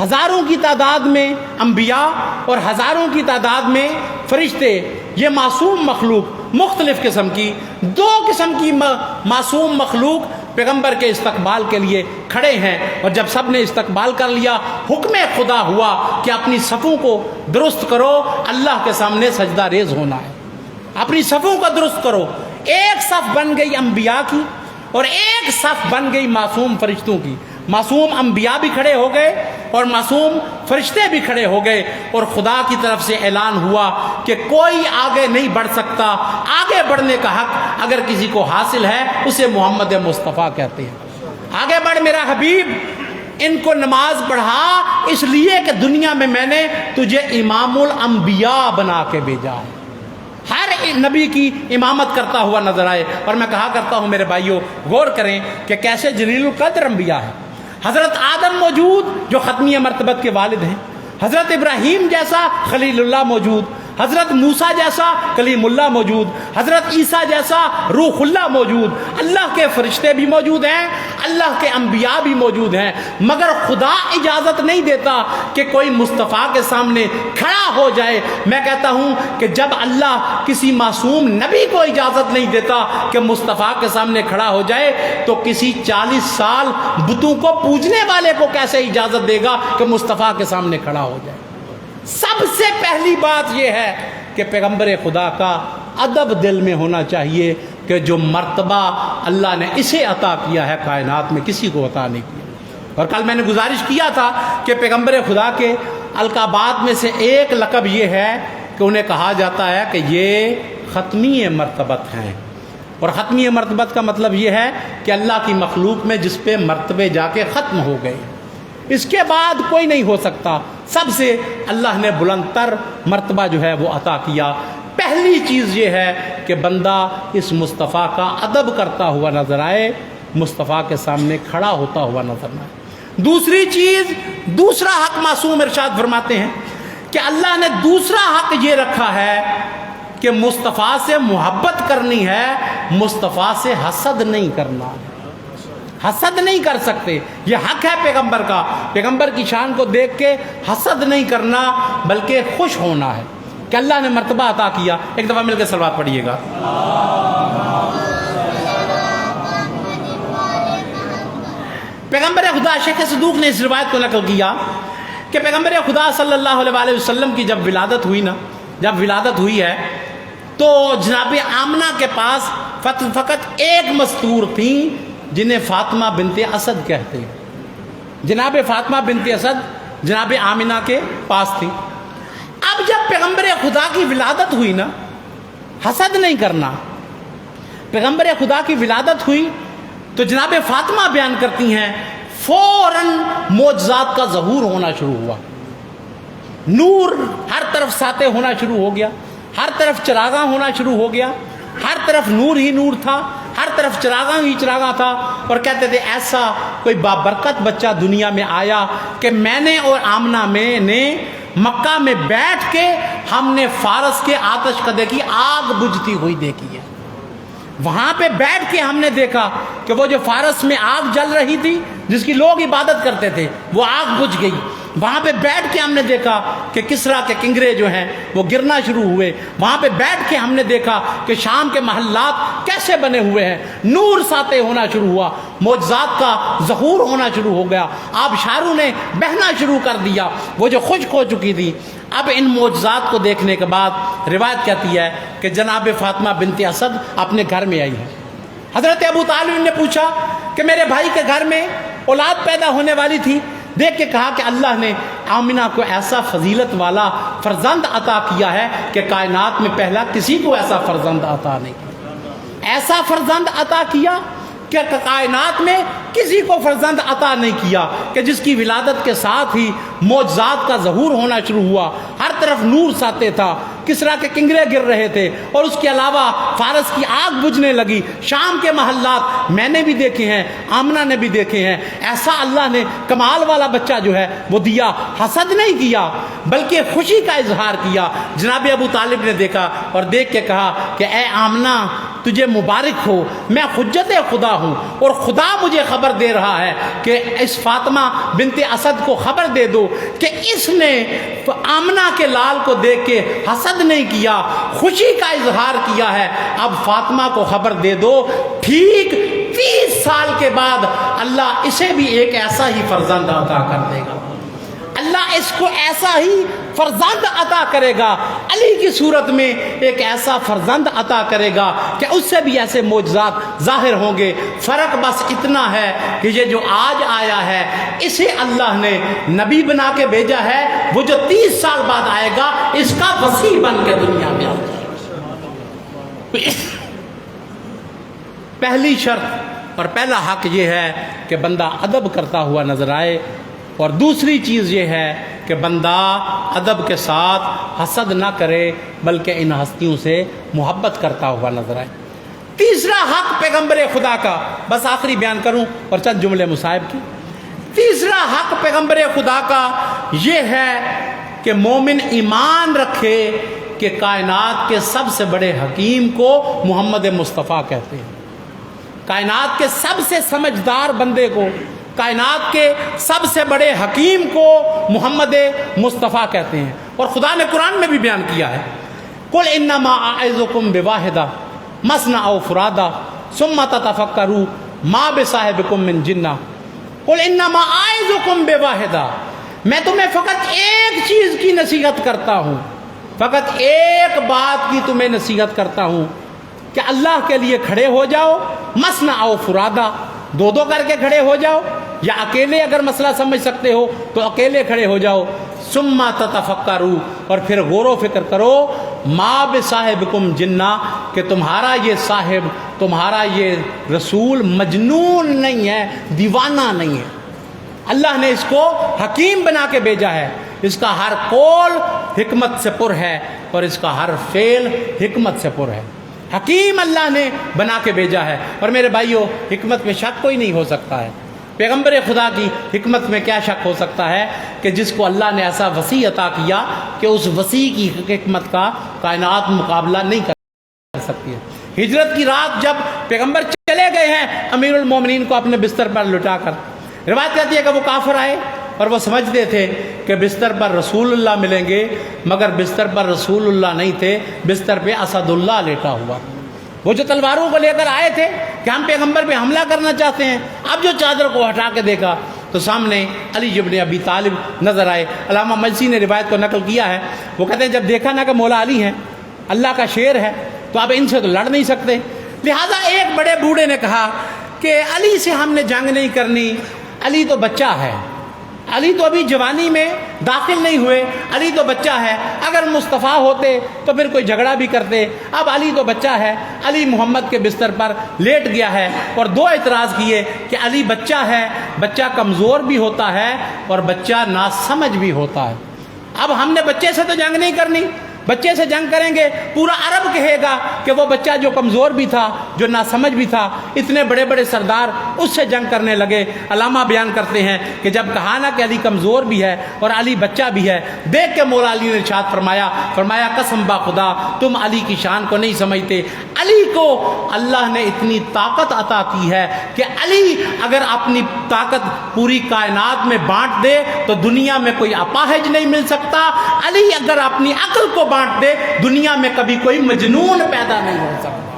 Speaker 2: ہزاروں کی تعداد میں انبیاء اور ہزاروں کی تعداد میں فرشتے، یہ معصوم مخلوق مختلف قسم کی، دو قسم کی معصوم مخلوق پیغمبر کے استقبال کے لیے کھڑے ہیں، اور جب سب نے استقبال کر لیا حکم خدا ہوا کہ اپنی صفوں کو درست کرو، اللہ کے سامنے سجدہ ریز ہونا ہے، اپنی صفوں کو درست کرو۔ ایک صف بن گئی انبیاء کی اور ایک صف بن گئی معصوم فرشتوں کی، معصوم انبیاء بھی کھڑے ہو گئے اور معصوم فرشتے بھی کھڑے ہو گئے، اور خدا کی طرف سے اعلان ہوا کہ کوئی آگے نہیں بڑھ سکتا، آگے بڑھنے کا حق اگر کسی کو حاصل ہے اسے محمد مصطفیٰ کہتے ہیں۔ آگے بڑھ میرا حبیب، ان کو نماز پڑھا اس لیے کہ دنیا میں میں نے تجھے امام الانبیاء بنا کے بھیجا ہے، ہر نبی کی امامت کرتا ہوا نظر آئے۔ اور میں کہا کرتا ہوں میرے بھائیوں، غور کریں کہ کیسے جلیل القدر انبیاء ہے۔ حضرت آدم موجود جو ختمی مرتبت کے والد ہیں، حضرت ابراہیم جیسا خلیل اللہ موجود، حضرت موسیٰ جیسا کلیم اللہ موجود، حضرت عیسیٰ جیسا روح اللہ موجود، اللہ کے فرشتے بھی موجود ہیں، اللہ کے انبیاء بھی موجود ہیں، مگر خدا اجازت نہیں دیتا کہ کوئی مصطفیٰ کے سامنے کھڑا ہو جائے۔ میں کہتا ہوں کہ جب اللہ کسی معصوم نبی کو اجازت نہیں دیتا کہ مصطفیٰ کے سامنے کھڑا ہو جائے تو کسی 40 سال بتوں کو پوجنے والے کو کیسے اجازت دے گا کہ مصطفیٰ کے سامنے کھڑا ہو جائے؟ سب سے پہلی بات یہ ہے کہ پیغمبر خدا کا ادب دل میں ہونا چاہیے کہ جو مرتبہ اللہ نے اسے عطا کیا ہے کائنات میں کسی کو عطا نہیں کیا۔ اور کل میں نے گزارش کیا تھا کہ پیغمبر خدا کے القابات میں سے ایک لقب یہ ہے کہ انہیں کہا جاتا ہے کہ یہ ختمی مرتبت ہیں، اور ختمی مرتبت کا مطلب یہ ہے کہ اللہ کی مخلوق میں جس پہ مرتبے جا کے ختم ہو گئے، اس کے بعد کوئی نہیں ہو سکتا، سب سے اللہ نے بلند تر مرتبہ جو ہے وہ عطا کیا۔ پہلی چیز یہ ہے کہ بندہ اس مصطفیٰ کا ادب کرتا ہوا نظر آئے، مصطفیٰ کے سامنے کھڑا ہوتا ہوا نظر نہ آئے۔ دوسری چیز، دوسرا حق معصوم ارشاد فرماتے ہیں کہ اللہ نے دوسرا حق یہ رکھا ہے کہ مصطفیٰ سے محبت کرنی ہے، مصطفیٰ سے حسد نہیں کرنا، حسد نہیں کر سکتے، یہ حق ہے پیغمبر کا، پیغمبر کی شان کو دیکھ کے حسد نہیں کرنا بلکہ خوش ہونا ہے کہ اللہ نے مرتبہ عطا کیا۔ ایک دفعہ مل کے صلوات پڑھیے گا۔ پیغمبر خدا شیخ صدوق نے اس روایت کو نقل کیا کہ پیغمبر خدا صلی اللہ علیہ وسلم کی جب ولادت ہوئی نا، جب ولادت ہوئی ہے تو جناب آمنہ کے پاس فقط ایک مستور تھیں جنہیں فاطمہ بنت اسد کہتے ہیں۔ جناب فاطمہ بنت اسد جناب آمنہ کے پاس تھی۔ اب جب پیغمبر خدا کی ولادت ہوئی نا، حسد نہیں کرنا، پیغمبر خدا کی ولادت ہوئی تو جناب فاطمہ بیان کرتی ہیں فوراً معجزات کا ظہور ہونا شروع ہوا، نور ہر طرف ساطع ہونا شروع ہو گیا، ہر طرف چراغاں ہونا شروع ہو گیا، ہر طرف نور ہی نور تھا، ہر طرف چراغاں ہی چراغاں تھا، اور کہتے تھے ایسا کوئی بابرکت بچہ دنیا میں آیا کہ میں نے اور آمنہ میں نے مکہ میں بیٹھ کے ہم نے فارس کے آتش کدے کی آگ بجھتی ہوئی دیکھی ہے۔ وہاں پہ بیٹھ کے ہم نے دیکھا کہ وہ جو فارس میں آگ جل رہی تھی جس کی لوگ عبادت کرتے تھے وہ آگ بجھ گئی۔ وہاں پہ بیٹھ کے ہم نے دیکھا کہ کسریٰ کے کنگرے جو ہیں وہ گرنا شروع ہوئے۔ وہاں پہ بیٹھ کے ہم نے دیکھا کہ شام کے محلات کیسے بنے ہوئے ہیں، نور ساطع ہونا شروع ہوا، معجزات کا ظہور ہونا شروع ہو گیا، آبشاروں نے بہنا شروع کر دیا، وہ جو خشک ہو چکی تھی۔ اب ان معجزات کو دیکھنے کے بعد روایت کہتی ہے کہ جناب فاطمہ بنت اسد اپنے گھر میں آئی ہے۔ حضرت ابو طالب نے پوچھا کہ میرے بھائی کے گھر میں اولاد پیدا ہونے والی تھی، دیکھ کے کہا کہ اللہ نے آمنہ کو ایسا فضیلت والا فرزند عطا کیا ہے کہ کائنات میں پہلا کسی کو ایسا فرزند عطا نہیں کیا، ایسا فرزند عطا کیا کہ کائنات میں کسی کو فرزند عطا نہیں کیا، کہ جس کی ولادت کے ساتھ ہی معجزات کا ظہور ہونا شروع ہوا، ہر طرف نور ساطع تھا، کسریٰ کے کنگرے گر رہے تھے، اور اس کے علاوہ فارس کی آگ بجھنے لگی۔ شام کے محلات میں نے بھی دیکھے ہیں، آمنہ نے بھی دیکھے ہیں۔ ایسا اللہ نے کمال والا بچہ جو ہے وہ دیا، حسد نہیں کیا بلکہ خوشی کا اظہار کیا۔ جناب ابو طالب نے دیکھا اور دیکھ کے کہا کہ اے آمنہ تجھے مبارک ہو، میں حجت خدا ہوں، اور خدا مجھے خبر دے رہا ہے کہ اس فاطمہ بنت اسد کو خبر دے دو کہ اس نے آمنہ کے لال کو دیکھ کے حسد نہیں کیا، خوشی کا اظہار کیا ہے۔ اب فاطمہ کو خبر دے دو، ٹھیک 30 سال کے بعد اللہ اسے بھی ایک ایسا ہی فرزند عطا کر دے گا، اللہ اس کو ایسا ہی فرزند عطا کرے گا، علی کی صورت میں ایک ایسا فرزند عطا کرے گا کہ اس سے بھی ایسے معجزات ظاہر ہوں گے۔ فرق بس اتنا ہے کہ یہ جو آج آیا ہے اسے اللہ نے نبی بنا کے بھیجا ہے، وہ جو 30 سال بعد آئے گا اس کا وسیع بن کے دنیا میں آ جائے گا۔ پہلی شرط اور پہلا حق یہ ہے کہ بندہ ادب کرتا ہوا نظر آئے، اور دوسری چیز یہ ہے کہ بندہ ادب کے ساتھ حسد نہ کرے بلکہ ان ہستیوں سے محبت کرتا ہوا نظر آئے۔ تیسرا حق پیغمبر خدا کا، بس آخری بیان کروں اور چند جملے مصاحب کی۔ تیسرا حق پیغمبر خدا کا یہ ہے کہ مومن ایمان رکھے کہ کائنات کے سب سے بڑے حکیم کو محمد مصطفیٰ کہتے ہیں، کائنات کے سب سے سمجھدار بندے کو، کائنات کے سب سے بڑے حکیم کو محمد مصطفیٰ کہتے ہیں۔ اور خدا نے قرآن میں بھی بیان کیا ہے، قل انما اعظکم بواحدہ مثنی او فرادا ثم تتفکروا ما بصاحبکم من جنہ، قل انما اعظکم بواحدہ، میں تمہیں فقط ایک چیز کی نصیحت کرتا ہوں، فقط ایک بات کی تمہیں نصیحت کرتا ہوں کہ اللہ کے لیے کھڑے ہو جاؤ، مثنی او فرادا، دو دو کر کے کھڑے ہو جاؤ، یا اکیلے اگر مسئلہ سمجھ سکتے ہو تو اکیلے کھڑے ہو جاؤ، ثم تتفکروا، اور پھر غور و فکر کرو، ما بصاحبکم جنہ، کہ تمہارا یہ صاحب، تمہارا یہ رسول مجنون نہیں ہے، دیوانہ نہیں ہے، اللہ نے اس کو حکیم بنا کے بھیجا ہے، اس کا ہر قول حکمت سے پر ہے اور اس کا ہر فعل حکمت سے پر ہے، حکیم اللہ نے بنا کے بھیجا ہے۔ اور میرے بھائیو، حکمت میں شک کوئی نہیں ہو سکتا ہے، پیغمبر خدا کی حکمت میں کیا شک ہو سکتا ہے کہ جس کو اللہ نے ایسا وسیع عطا کیا کہ اس وسیع کی حکمت کا کائنات مقابلہ نہیں کر سکتی ہے۔ ہجرت کی رات جب پیغمبر چلے گئے ہیں امیر المومنین کو اپنے بستر پر لٹا کر، روایت کہتی ہے کہ وہ کافر آئے اور وہ سمجھتے تھے کہ بستر پر رسول اللہ ملیں گے، مگر بستر پر رسول اللہ نہیں تھے، بستر پہ اسد اللہ لیٹا ہوا۔ وہ جو تلواروں کو لے کر آئے تھے کہ ہم پیغمبر پہ حملہ کرنا چاہتے ہیں، اب جو چادر کو ہٹا کے دیکھا تو سامنے علی ابن ابی طالب نظر آئے۔ علامہ مجلسی نے روایت کو نقل کیا ہے، وہ کہتے ہیں جب دیکھا نا کہ مولا علی ہیں، اللہ کا شیر ہے، تو اب ان سے تو لڑ نہیں سکتے، لہٰذا ایک بڑے بوڑھے نے کہا کہ علی سے ہم نے جنگ نہیں کرنی، علی تو بچہ ہے، علی تو ابھی جوانی میں داخل نہیں ہوئے، علی تو بچہ ہے، اگر مصطفیٰ ہوتے تو پھر کوئی جھگڑا بھی کرتے، اب علی تو بچہ ہے۔ علی محمد کے بستر پر لیٹ گیا ہے اور دو اعتراض کیے کہ علی بچہ ہے، بچہ کمزور بھی ہوتا ہے اور بچہ ناسمجھ بھی ہوتا ہے، اب ہم نے بچے سے تو جنگ نہیں کرنی، بچے سے جنگ کریں گے پورا عرب کہے گا کہ وہ بچہ جو کمزور بھی تھا، جو ناسمجھ بھی تھا، اتنے بڑے بڑے سردار اس سے جنگ کرنے لگے۔ علامہ بیان کرتے ہیں کہ جب کہا نا کہ علی کمزور بھی ہے اور علی بچہ بھی ہے، دیکھ کے مولا علی نے ارشاد فرمایا قسم با خدا تم علی کی شان کو نہیں سمجھتے، علی کو اللہ نے اتنی طاقت عطا کی ہے کہ علی اگر اپنی طاقت پوری کائنات میں بانٹ دے تو دنیا میں کوئی اپاہج نہیں مل سکتا، علی اگر اپنی عقل کو بانٹ دے دنیا میں کبھی کوئی مجنون پیدا نہیں ہو سکتا۔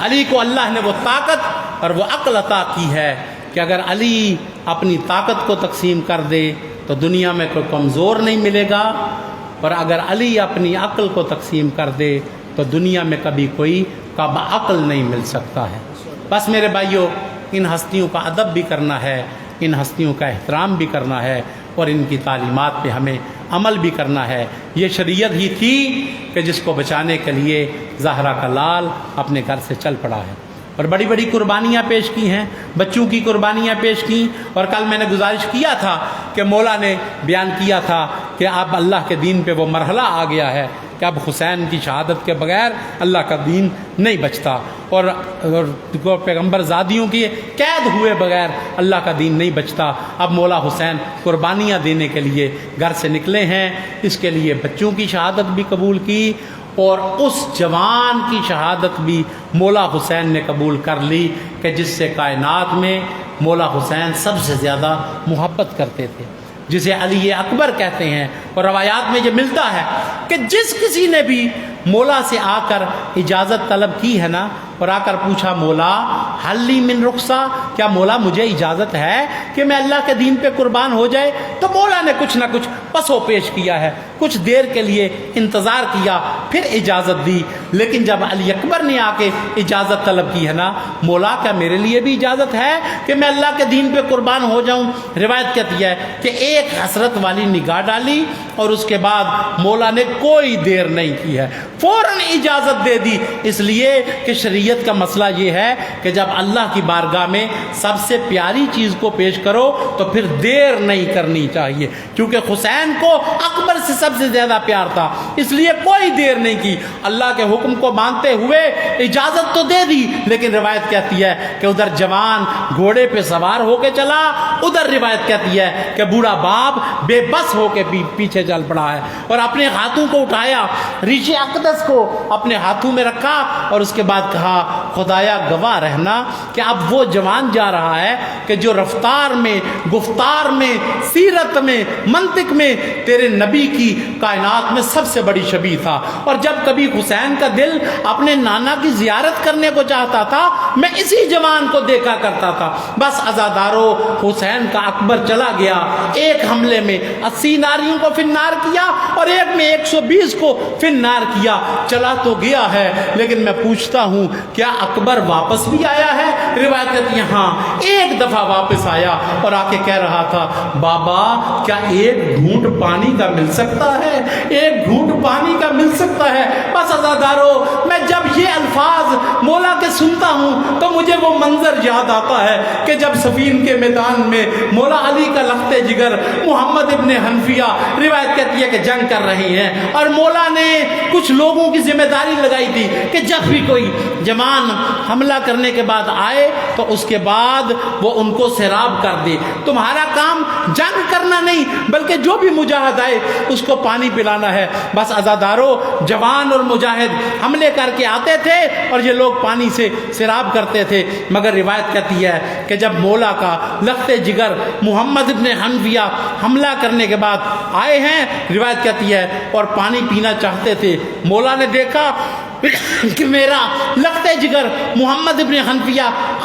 Speaker 2: علی کو اللہ نے وہ طاقت اور وہ عقل عطا کی ہے کہ اگر علی اپنی طاقت کو تقسیم کر دے تو دنیا میں کوئی کمزور نہیں ملے گا، اور اگر علی اپنی عقل کو تقسیم کر دے تو دنیا میں کبھی کوئی کب عقل نہیں مل سکتا ہے۔ بس میرے بھائیوں، ان ہستیوں کا ادب بھی کرنا ہے، ان ہستیوں کا احترام بھی کرنا ہے، اور ان کی تعلیمات پہ ہمیں عمل بھی کرنا ہے۔ یہ شریعت ہی تھی کہ جس کو بچانے کے لیے زہرا کا لال اپنے گھر سے چل پڑا ہے، اور بڑی بڑی قربانیاں پیش کی ہیں، بچوں کی قربانیاں پیش کی۔ اور کل میں نے گزارش کیا تھا کہ مولا نے بیان کیا تھا کہ اب اللہ کے دین پہ وہ مرحلہ آ گیا ہے کہ اب حسین کی شہادت کے بغیر اللہ کا دین نہیں بچتا، اور پیغمبر زادیوں کی قید ہوئے بغیر اللہ کا دین نہیں بچتا۔ اب مولا حسین قربانیاں دینے کے لیے گھر سے نکلے ہیں، اس کے لیے بچوں کی شہادت بھی قبول کی اور اس جوان کی شہادت بھی مولا حسین نے قبول کر لی کہ جس سے کائنات میں مولا حسین سب سے زیادہ محبت کرتے تھے، جسے علی اکبر کہتے ہیں۔ اور روایات میں یہ ملتا ہے کہ جس کسی نے بھی مولا سے آ کر اجازت طلب کی ہے نا، اور آ کر پوچھا مولا حل لی من رخصہ، کیا مولا مجھے اجازت ہے کہ میں اللہ کے دین پہ قربان ہو جائے، تو مولا نے کچھ نہ کچھ پس و پیش کیا ہے، کچھ دیر کے لیے انتظار کیا، پھر اجازت دی۔ لیکن جب علی اکبر نے آ کے اجازت طلب کی ہے نا، مولا کیا میرے لیے بھی اجازت ہے کہ میں اللہ کے دین پہ قربان ہو جاؤں؟ روایت کہتی ہے کہ ایک حسرت والی نگاہ ڈالی اور اس کے بعد مولا نے کوئی دیر نہیں کی ہے، فوراً اجازت دے دی، اس لیے کہ شریعت کا مسئلہ یہ ہے کہ جب اللہ کی بارگاہ میں سب سے پیاری چیز کو پیش کرو تو پھر دیر نہیں کرنی چاہیے، کیونکہ حسین کو اکبر سے سب سے زیادہ پیار تھا، اس لیے کوئی دیر نہیں کی، اللہ کے حکم کو مانتے ہوئے اجازت تو دے دی۔ لیکن روایت کہتی ہے کہ ادھر جوان گھوڑے پہ سوار ہو کے چلا، ادھر روایت کہتی ہے کہ بوڑھا باپ بے بس ہو کے پیچھے چل پڑا ہے، اور اپنے ہاتھوں کو اٹھایا، ریش اقدس کو اپنے ہاتھوں میں رکھا، اور اس کے بعد کہا خدایا گواہ رہنا کہ اب وہ جوان جا رہا ہے کہ جو رفتار میں، گفتار میں، سیرت میں، منطق میں تیرے نبی کی کائنات میں سب سے بڑی شبیہ تھا، اور جب کبھی حسین کا دل اپنے نانا کی زیارت کرنے کو چاہتا تھا میں اسی جوان کو دیکھا کرتا تھا۔ بس عزادارو حسین کا اکبر چلا گیا، ایک حملے میں 80 ناریوں کو فنار کیا اور ایک میں 120 کو فنار کیا، چلا تو گیا ہے لیکن میں پوچھتا ہوں کیا اکبر واپس بھی آیا ہے؟ روایت کہتی ہے ہاں، ایک دفعہ واپس آیا اور آ کے کہہ رہا تھا بابا کیا ایک گھونٹ پانی کا مل سکتا ہے، ایک گھونٹ پانی کا مل سکتا ہے۔ بس عزادارو میں جب یہ الفاظ مولا کے سنتا ہوں تو مجھے وہ منظر یاد آتا ہے کہ جب صفین کے میدان میں مولا علی کا لخت جگر محمد ابن حنفیہ روایت کہتی ہے کہ جنگ کر رہے ہیں، اور مولا نے کچھ لوگوں کی ذمہ داری لگائی تھی کہ جب بھی کوئی جوان حملہ کرنے کے بعد آئے تو اس کے بعد وہ ان کو سیراب کر دے، تمہارا کام جنگ کرنا نہیں بلکہ جو بھی مجاہد آئے اس کو پانی پلانا ہے۔ بس عزادارو جوان اور مجاہد حملے کر کے آتے تھے اور یہ لوگ پانی سے سیراب کرتے تھے، مگر روایت کہتی ہے کہ جب مولا کا لخت جگر محمد ابن حنفیہ حملہ کرنے کے بعد آئے ہیں، روایت کہتی ہے اور پانی پینا چاہتے تھے، مولا نے دیکھا کہ میرا لخت جگر محمد ابن حنفیہ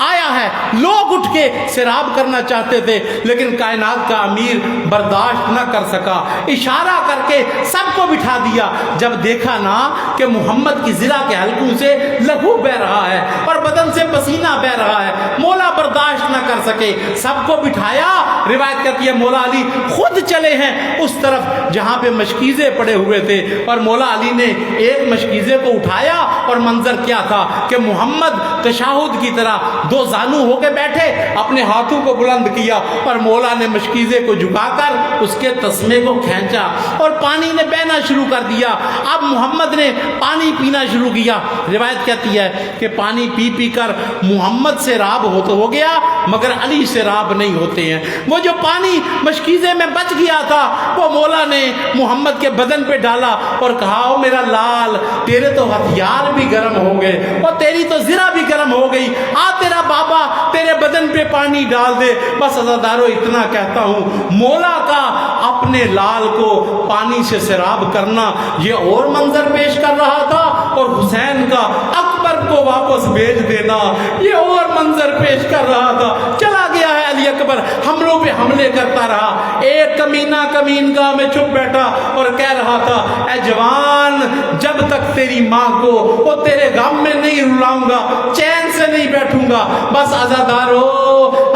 Speaker 2: آیا ہے، لوگ اٹھ کے سیراب کرنا چاہتے تھے لیکن کائنات کا امیر برداشت نہ کر سکا، اشارہ کر کے سب کو بٹھا دیا۔ جب دیکھا نا کہ محمد کی ذرا کے حلقوں سے لہو بہ رہا ہے اور بدن سے پسینہ بہ رہا ہے، مولا برداشت نہ کر سکے، سب کو بٹھایا۔ روایت کرتی ہے مولا علی خود چلے ہیں اس طرف جہاں پہ مشکیزے پڑے ہوئے تھے، اور مولا علی نے ایک مشکیزے کو اٹھایا، اور منظر کیا تھا کہ محمد تشہد کی طرح دو زانو ہو کے بیٹھے، اپنے ہاتھوں کو بلند کیا اور مولا نے مشکیزے کو جھکا کر اس کے تسمے کو کھینچا اور پانی نے بہنا شروع کر دیا۔ اب محمد نے پانی پینا شروع کیا، روایت کہتی ہے کہ پانی پی پی کر محمد سے راب ہو گیا مگر علی سے راب نہیں ہوتے ہیں۔ وہ جو پانی مشکیزے میں بچ گیا تھا وہ مولا نے محمد کے بدن پہ ڈالا اور کہا او میرا لال، تیرے تو ہتھیار بھی گرم ہو گئے اور تیری تو زرہ بھی گرم ہو گئی، آ تیرا بابا تیرے بدن پہ پانی ڈال دے۔ بس عزادارو اتنا کہتا ہوں، مولا کا اپنے لال کو پانی سے سیراب کرنا یہ اور منظر پیش کر رہا تھا، اور حسین کا اکبر کو واپس بھیج دینا یہ اور منظر پیش کر رہا تھا۔ چلا گیا ہے علی اکبر، حملوں پہ حملے کرتا رہا، ایک کمینہ کمین گاہ میں چھپ بیٹھا اور کہہ رہا تھا اے جوان، جب تک تیری ماں کو وہ تیرے غم میں نہیں رلاؤں گا چین سے نہیں بیٹھوں گا۔ بس عزادارو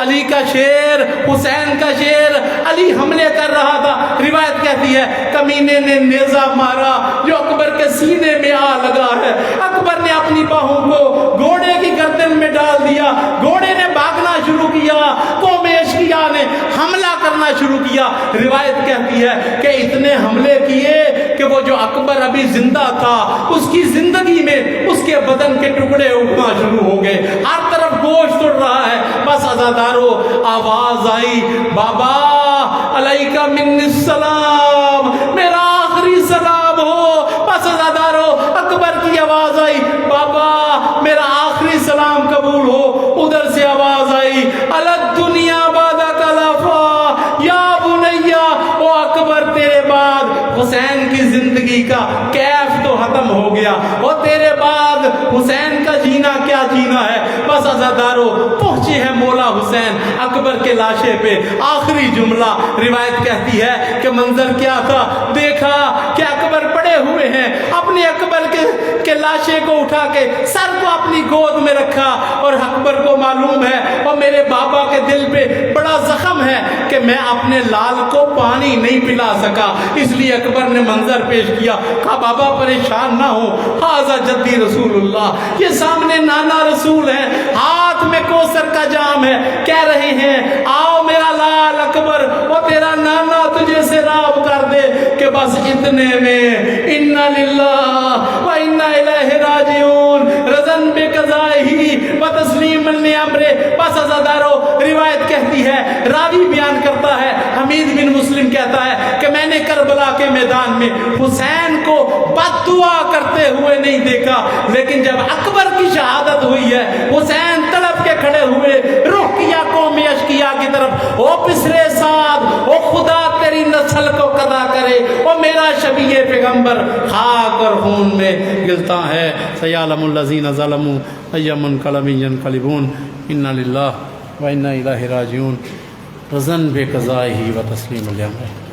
Speaker 2: علی کا شیر، حسین کا شیر، علی حملے کر رہا تھا، روایت کہتی ہے کمینے نے نیزہ مارا جو اکبر کے سینے میں آ لگا ہے، اکبر نے اپنی باہوں کو گھوڑے کی گردن میں ڈال دیا، گھوڑے نے بھاگنا شروع کیا، قوم اشقیاء نے حملہ کرنا شروع کیا۔ روایت کہتی ہے کہ اتنے حملے کیے کہ وہ جو اکبر ابھی زندہ تھا اس کی زندگی میں اس کے بدن کے ٹکڑے اٹھنا شروع ہو گئے، ہر طرف گوشت اڑ رہا ہے۔ بس عزادارو آواز آئی بابا علیکہ من السلام، میرا آخری سلام ہو۔ بس عزادارو حسین کی زندگی کا کیف تو ختم ہو گیا، اور تیرے بعد حسین کا جینا کیا جینا ہے۔ بس عزادارو پہنچے ہیں مولا حسین اکبر کے لاشے پہ، آخری جملہ روایت کہتی ہے کہ منظر کیا تھا، دیکھا کہ اکبر پڑے ہوئے ہیں، اپنے اکبر کے لاشے کو اٹھا کے سر کو اپنی گود میں رکھا، اور اکبر کو معلوم ہے اور میرے بابا کے دل پہ بڑا زخم ہے کہ میں اپنے لال کو پانی نہیں پلا سکا، اس لیے اکبر نے منظر پیش کیا، کہا بابا پریشان نہ ہو، حاذا جدی رسول اللہ، یہ سامنے نانا رسول ہیں، ہاتھ میں کوثر کا جام ہے، کہہ رہے ہیں آؤ میرا لال اکبر، وہ تیرا نانا تجھے سیراب کر دے، کہ بس اتنے میں انا للہ و انا الیہ راجعون، رضن بقضائہ و تسلیما لامرہ۔ بس عزادارو روایت کہتی ہے، راوی بیان کرتا ہے، حمید بن مسلم کہتا ہے کہ میں نے کربلا کے میدان میں حسین کو بد دعا کرتے ہوئے نہیں دیکھا، لیکن جب اکبر کی شہادت ہوئی ہے، حسین تڑپ کے کھڑے ہوئے، رخ کیا قوم اشقیا کی طرف، او پسرے سعد، او خدا تیری نسل کو قضا کرے، او میرا شبیہ پیغمبر خاک اور خون میں گلتا ہے، سیعلم الذین ظلموا ای منقلب ینقلبون، انا للہ و انا الیہ راجعون، رضن بقضائہ و تسلیم لامرہ۔